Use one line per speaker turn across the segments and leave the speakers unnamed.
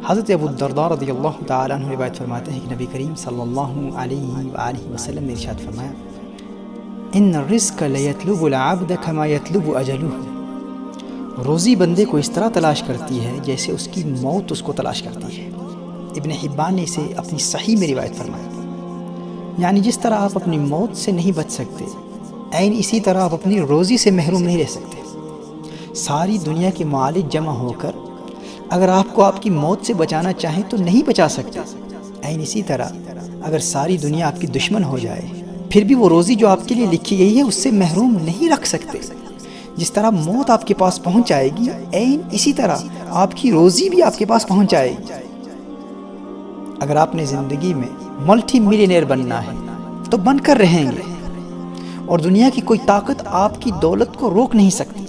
حضرت ابو الدرداء رضی اللہ تعالیٰ عنہ روایت فرماتے ہیں کہ نبی کریم صلی اللہ علیہ وآلہ وسلم نے ارشاد فرمایا ان الرزق لیطلب العبد کما یطلب اجلہ، روزی بندے کو اس طرح تلاش کرتی ہے جیسے اس کی موت اس کو تلاش کرتی ہے۔ ابن حبان نے اسے اپنی صحیح میں روایت فرمایا، یعنی جس طرح آپ اپنی موت سے نہیں بچ سکتے، عین اسی طرح آپ اپنی روزی سے محروم نہیں رہ سکتے۔ ساری دنیا کے معالج جمع ہو کر اگر آپ کو آپ کی موت سے بچانا چاہیں تو نہیں بچا سکتے۔ عین اسی طرح اگر ساری دنیا آپ کی دشمن ہو جائے پھر بھی وہ روزی جو آپ کے لیے لکھی گئی ہے اس سے محروم نہیں رکھ سکتے۔ جس طرح موت آپ کے پاس پہنچ جائے گی، عین اسی طرح آپ کی روزی بھی آپ کے پاس پہنچ جائے گی۔ اگر آپ نے زندگی میں ملٹی ملینئر بننا ہے تو بن کر رہیں گے، اور دنیا کی کوئی طاقت آپ کی دولت کو روک نہیں سکتی۔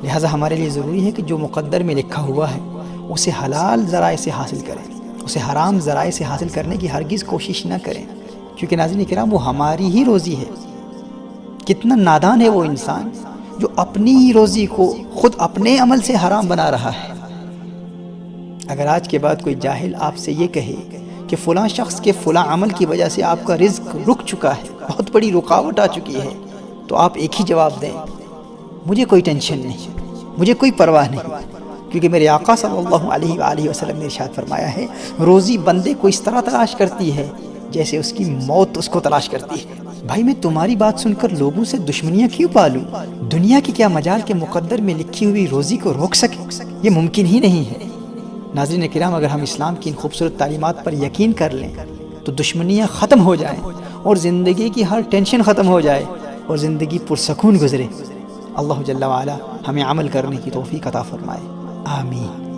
لہٰذا ہمارے لیے ضروری ہے کہ جو مقدر میں لکھا ہوا ہے اسے حلال ذرائع سے حاصل کریں، اسے حرام ذرائع سے حاصل کرنے کی ہرگز کوشش نہ کریں، کیونکہ ناظرین کرام وہ ہماری ہی روزی ہے۔ کتنا نادان ہے وہ انسان جو اپنی ہی روزی کو خود اپنے عمل سے حرام بنا رہا ہے۔ اگر آج کے بعد کوئی جاہل آپ سے یہ کہے کہ فلاں شخص کے فلاں عمل کی وجہ سے آپ کا رزق رک چکا ہے، بہت بڑی رکاوٹ آ چکی ہے، تو آپ ایک ہی جواب دیں، مجھے کوئی ٹینشن نہیں، مجھے کوئی پرواہ نہیں، کیونکہ میرے آقا صلی اللہ علیہ وآلہ وسلم نے ارشاد فرمایا ہے روزی بندے کو اس طرح تلاش کرتی ہے جیسے اس کی موت اس کو تلاش کرتی ہے۔ بھائی میں تمہاری بات سن کر لوگوں سے دشمنیاں کیوں پالوں؟ دنیا کی کیا مجال کے مقدر میں لکھی ہوئی روزی کو روک سکے؟ یہ ممکن ہی نہیں ہے۔ ناظرین کرام، اگر ہم اسلام کی ان خوبصورت تعلیمات پر یقین کر لیں تو دشمنیاں ختم ہو جائیں اور زندگی کی ہر ٹینشن ختم ہو جائے اور زندگی پرسکون گزرے۔ اللہ جل وعلا ہمیں عمل کرنے کی توفیق عطا فرمائے، آمین۔